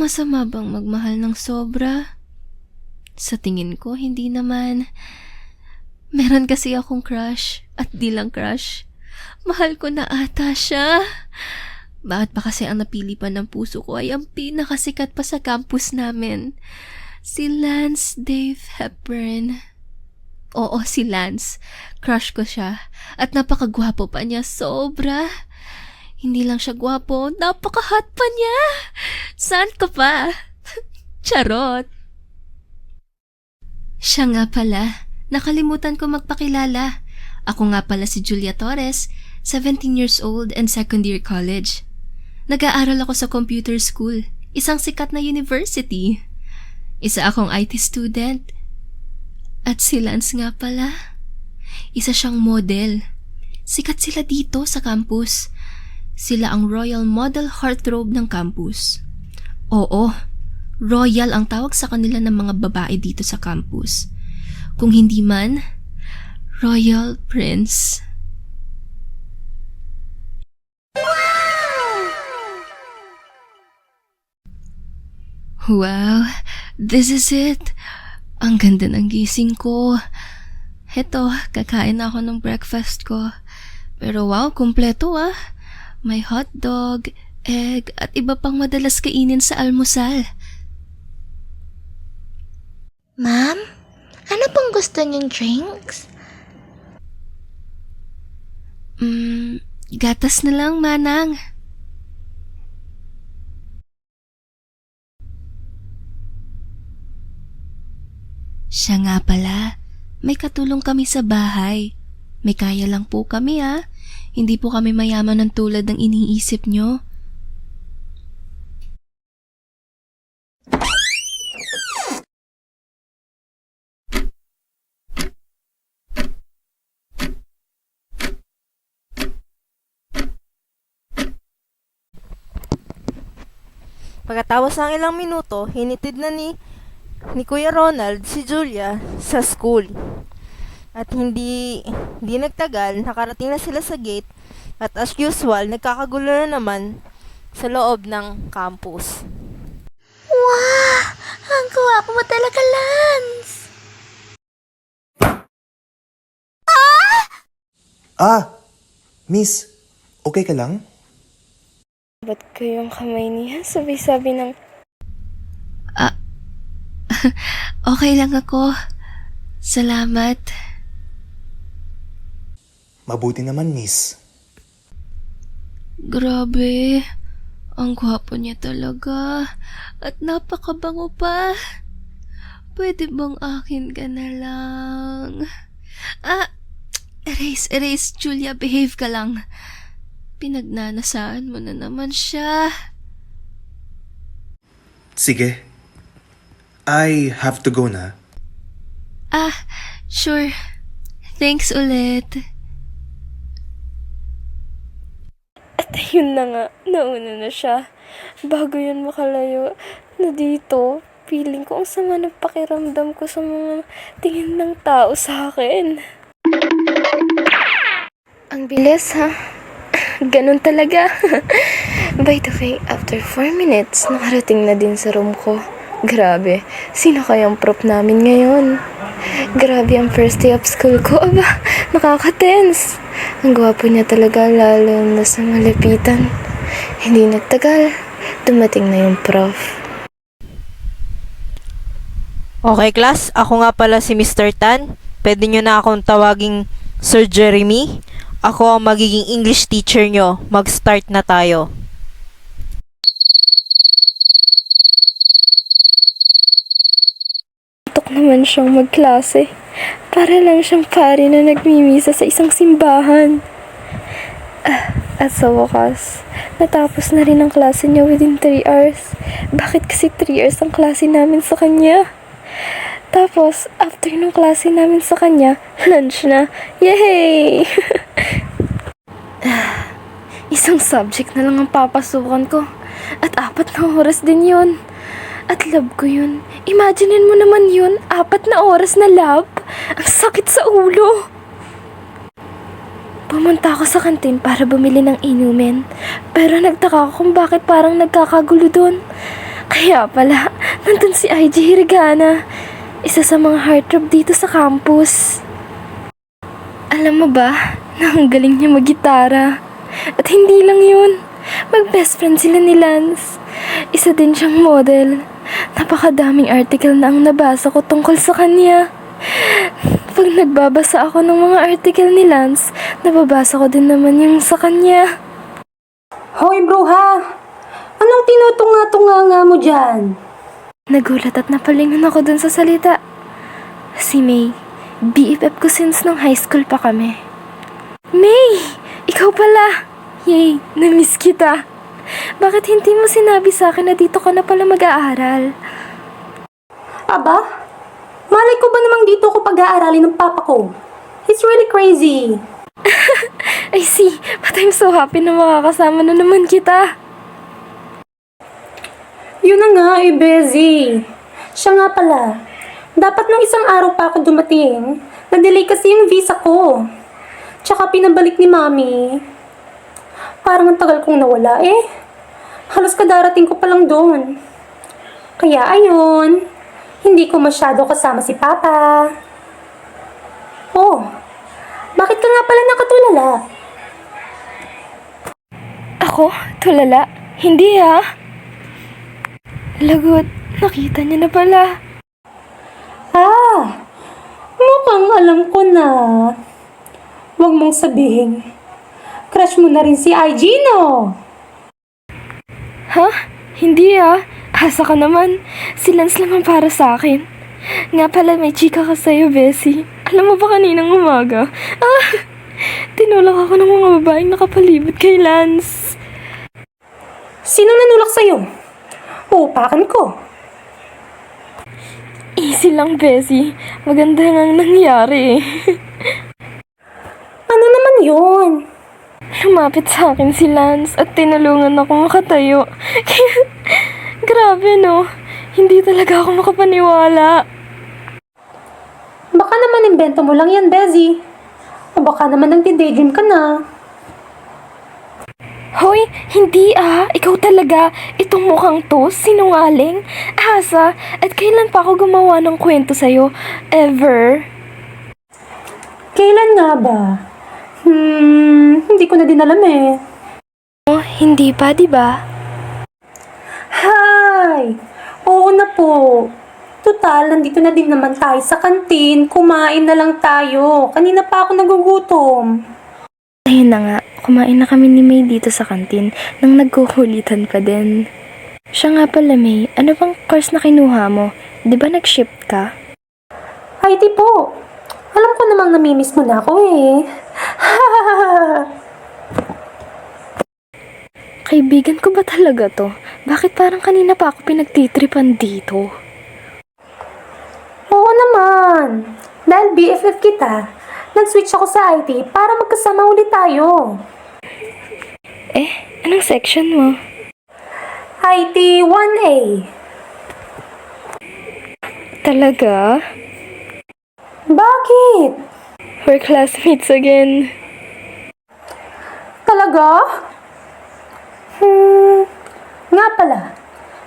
Masama bang magmahal ng sobra? Sa tingin ko, hindi naman. Meron kasi akong crush, at di lang crush. Mahal ko na ata siya. Bakit pa kasi ang napili pa ng puso ko ay ang pinakasikat pa sa campus namin? Si Lance Dave Hepburn. Oo, si Lance. Crush ko siya. At napakagwapo pa niya, sobra. Hindi lang siya gwapo, napaka-hot pa niya. Saan ka pa? Charot. Siya nga pala. Nakalimutan ko magpakilala. Ako nga pala si Julia Torres, 17 years old and second year college. Nag-aaral ako sa computer school, isang sikat na university. Isa akong IT student. At si Lance nga pala. Isa siyang model. Sikat sila dito sa campus. Sila ang Royal Model Heartthrob ng campus. Oo, royal ang tawag sa kanila ng mga babae dito sa campus. Kung hindi man, Royal Prince. Wow, this is it. Ang ganda ng gising ko. Heto, kakain na ako ng breakfast ko. Pero wow, kumpleto ah. May hotdog, egg, at iba pang madalas kainin sa almusal. Ma'am, ano pong gusto niyong drinks? Gatas na lang, manang. Siya nga pala, may katulong kami sa bahay. May kaya lang po kami ah. Hindi po kami mayaman ng tulad ng iniisip nyo. Pagkatapos ng ilang minuto, hinitid na ni Kuya Ronald si Julia sa school. At hindi nagtagal, nakarating na sila sa gate at as usual, nagkakagulo na naman sa loob ng campus. Wow! Ang gwapo mo talaga, Lance! Miss, okay ka lang? Ba't ko yung kamay niya? Sabi-sabi ng... Okay lang ako. Salamat. Mabuti naman, miss. Grabe. Ang gwapo niya talaga. At napakabango pa. Pwede bang akin ka na lang? Erase, Julia, behave ka lang. Pinagnanasaan mo na naman siya. Sige. I have to go na. Sure. Thanks ulit. At ayun na nga, nauna na siya. Bago yun makalayo na dito, feeling ko ang sama ng pakiramdam ko sa mga tingin ng tao sa akin. Ang bilis ha? Ganun talaga. By the way, after 4 minutes, nakarating na din sa room ko. Grabe, sino kayang prop namin ngayon? Grabe ang first day of school ko. Aba, nakaka-tense. Ang gwapo niya talaga, lalo na sa malapitan. Hindi nagtagal, dumating na yung prof. Okay class, ako nga pala si Mr. Tan. Pwede nyo na akong tawaging Sir Jeremy. Ako ang magiging English teacher nyo. Mag-start na tayo. Tok naman siyang magklase. Para lang siyang pari na nagmimisa sa isang simbahan. At sa wakas, natapos na rin ang klase niya within 3 hours. Bakit kasi 3 hours ang klase namin sa kanya? Tapos, after nung klase namin sa kanya, lunch na. Yay! Isang subject na lang ang papasukan ko. At 4 na oras din yun. At lab ko yun. Imaginein mo naman yun, 4 na oras na lab. Ang sakit sa ulo. Pumunta ako sa kantin para bumili ng inumin. Pero nagtaka ako kung bakit parang nagkakagulo doon. Kaya pala, nandun si IG Hiragana. Isa sa mga heartthrob dito sa campus. Alam mo ba, na ang galing niya mag-gitara. At hindi lang yun, mag-best friend sila ni Lance. Isa din siyang model. Napakadaming article na ang nabasa ko tungkol sa kanya. Pag nagbabasa ako ng mga article ni Lance, nababasa ko din naman yung sa kanya. Hoy, bruha! Anong tinutunga-tunga nga mo dyan? Nagulat at napalingon ako dun sa salita. Si May, BFF ko since nung high school pa kami. May! Ikaw pala! Yay, na-miss kita. Bakit hindi mo sinabi sa akin na dito ka na pala mag-aaral? Aba? Malay ko ba namang dito ko pag-aaralin ng papa ko? He's really crazy. I see, but I'm so happy na makakasama na naman kita. Yun na nga eh, Bezzy. Siya nga pala. Dapat nung isang araw pa ako dumating. Na-delay kasi yung visa ko. Tsaka pinabalik ni Mami. Parang ang tagal kong nawala eh. Halos kadarating ko pa lang doon. Kaya ayun, hindi ko masyado kasama si Papa. Oh, bakit ka nga pala nakatulala? Ako? Tulala? Hindi ah. Lagot, nakita niya na pala. Ah, mukhang alam ko na. Huwag mong sabihin. Crush mo na rin si IG, no? Ha? Hindi ah. Asa ka naman. Si Lance lang ang para sa akin. Nga pala may chika ka sa'yo, Bessie. Alam mo ba kaninang umaga? Tinulak ako ng mga babaeng nakapalibot kay Lance. Sino nanulak sa'yo? Uupakan ko. Easy lang, Bessie. Maganda nga ang nangyari eh. Ano naman yun? Lumapit sa akin si Lance at tinulungan ako makatayo. Kaya, grabe no. Hindi talaga ako makapaniwala. Baka naman invento mo lang yan, Bezzy. O baka naman nagdi-daydream ka na. Hoy, hindi ah. Ikaw talaga. Itong mukhang to, sinungaling. Asa, at kailan pa ako gumawa ng kwento sa'yo? Ever? Kailan nga ba? Hindi ko na din alam eh. Oh, hindi pa, di ba? Hi! Oo na po. Total, nandito na din naman tayo sa kantin. Kumain na lang tayo. Kanina pa ako nagugutom. Ayun na nga, kumain na kami ni May dito sa kantin nang nagkukulitan pa din. Siya nga pala May, ano bang course na kinuha mo? Di ba nag-shift ka? Ay, di po. Alam ko namang namimiss mo na ako eh. Kaibigan ko ba talaga to? Bakit parang kanina pa ako pinagtitripan dito? Oo naman. Dahil BFF kita, nag-switch ako sa IT para magkasama ulit tayo. Eh, anong section mo? IT 1A. Talaga? Bakit? We're classmates again. Talaga? Nga pala.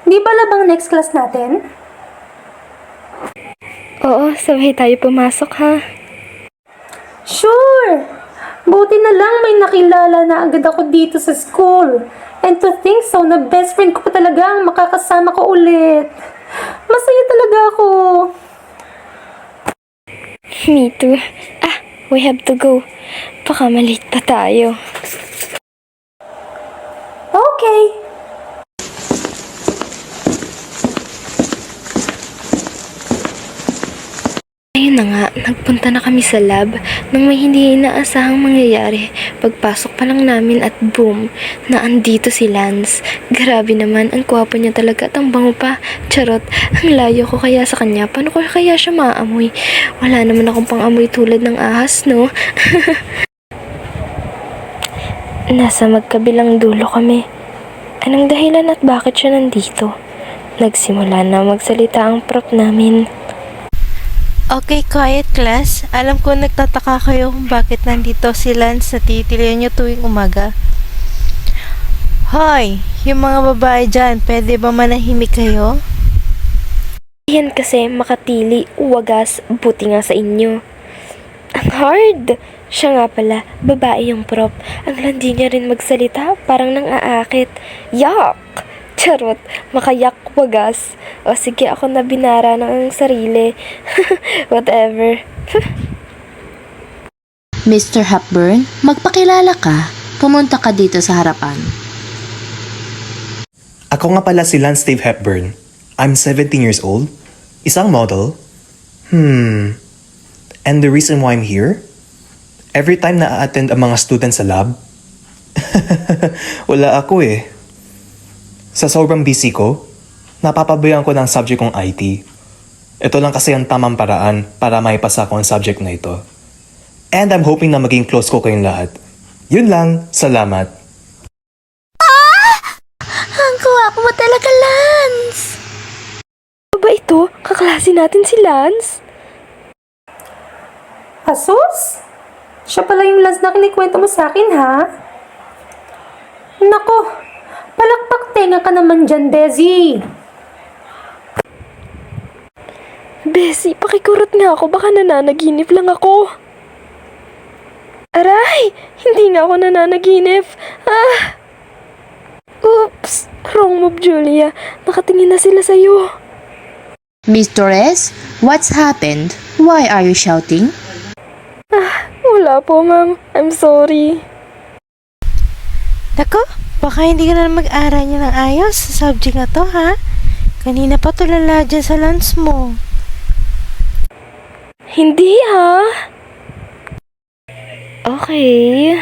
Di ba labang next class natin? Oo, sabay tayo pumasok ha. Sure! Buti na lang may nakilala na agad ako dito sa school. And to think so, na best friend ko pa talaga ang makakasama ko ulit. Masaya talaga ako. Me too. We have to go. Baka malate pa tayo. Okay. Ayun na nga, nagpunta na kami sa lab nang may hindi inaasahang mangyayari. Pagpasok pa lang namin at boom, naandito si Lance. Grabe naman, ang gwapo niya talaga at ang bango pa. Charot, ang layo ko kaya sa kanya. Paano ko kaya siya maamoy? Wala naman akong pang-amoy tulad ng ahas, no? Nasa magkabilang dulo kami. Anong dahilan at bakit siya nandito? Nagsimula na magsalita ang prof namin. Okay, quiet class. Alam ko nagtataka kayo kung bakit nandito si Lance sa titilyo niyo tuwing umaga. Hoy, yung mga babae dyan, pwede ba manahimik kayo? Yan kasi makatili, wagas, buti nga sa inyo. Ang hard! Siya nga pala, babae yung prop. Ang landi niya rin magsalita, parang nang aakit. Yuck! Charot, makayak wagas. O sige, ako na binara ng sarili. Whatever. Mr. Hepburn, magpakilala ka. Pumunta ka dito sa harapan. Ako nga pala si Lance Steve Hepburn. I'm 17 years old. Isang model. And the reason why I'm here? Every time na attend ang mga students sa lab, wala ako eh. Sa sobrang busy ko, napapabayaan ko ng subject kong IT. Ito lang kasi ang tamang paraan para maipasa ko ang subject na ito. And I'm hoping na maging close ko kayong lahat. Yun lang, salamat. Ang guwapo mo talaga, Lance! Ano ba ito? Kaklase natin si Lance? Asus? Siya pala yung Lance na kinikwento mo sa akin, ha? Nako, palakpak tenga ka naman dyan, Desi. Bessie, pakikurot nga ako. Baka nananaginip lang ako. Aray! Hindi nga ako nananaginip. Oops! Wrong move, Julia. Nakatingin na sila sa'yo. Miss Torres, what's happened? Why are you shouting? Wala po, ma'am. I'm sorry. Nako, baka hindi ka na mag-aral niya ng ayos sa subject na to, ha? Kanina pa tulala dyan sa lunch mo. Hindi, ha? Okay.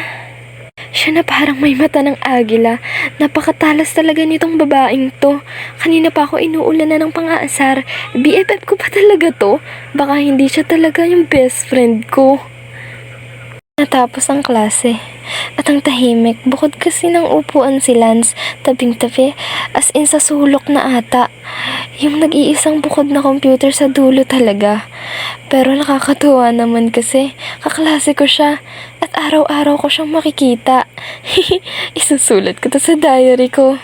Siya na parang may mata ng agila. Napakatalas talaga nitong babaeng to. Kanina pa ako inuulan na ng pang-aasar. BFF ko pa talaga to. Baka hindi siya talaga yung best friend ko. Natapos ang klase. At ang tahimik, bukod kasi ng upuan si Lance, tabing-tabi, as in sa sulok na ata. Yung nag-iisang bukod na computer sa dulo talaga. Pero nakakatuwa naman kasi, kaklase ko siya, at araw-araw ko siyang makikita. Isusulat ko to sa diary ko.